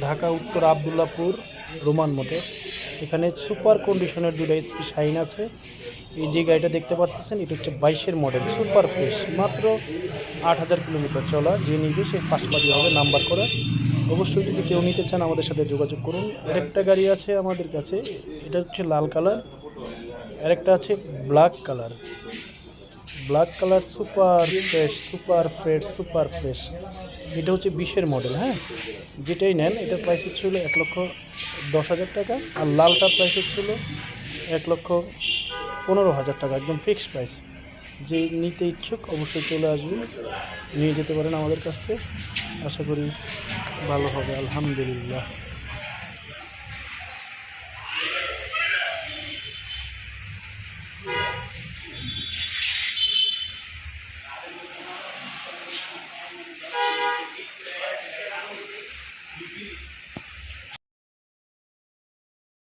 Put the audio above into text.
ঢাকা উত্তর Abdullahpur Roman motors. এখানে super কন্ডিশনের দুটো এসপি শাইন আছে। এই যে গাড়িটা দেখতে পাচ্ছেন এটা হচ্ছে 22-এর মডেল, সুপার ফ্রেশ, মাত্র 8,000 কিলোমিটার চলা। যে নিবে সে ফার্স্ট পার্টি হবে, নাম্বার করা। অবশ্যই যদি কেউ নিতে চান আমাদের সাথে যোগাযোগ করুন। আরেকটা গাড়ি আছে আমাদের কাছে, এটা হচ্ছে লাল কালার, আরেকটা আছে black colour. Black colour super fresh, super fresh, super fresh. এটা হচ্ছে 20-এর মডেল। হ্যাঁ, যেটাই নেন এটার প্রাইস হচ্ছিল 1,10,000 টাকা, আর লালটার প্রাইস হচ্ছিল 1,15,000 টাকা, একদম ফিক্সড প্রাইস। যে নিতে ইচ্ছুক অবশ্যই চলে আসবেন, নিয়ে যেতে পারেন আমাদের কাছ থেকে। আশা করি ভালো হবে, আলহামদুলিল্লাহ।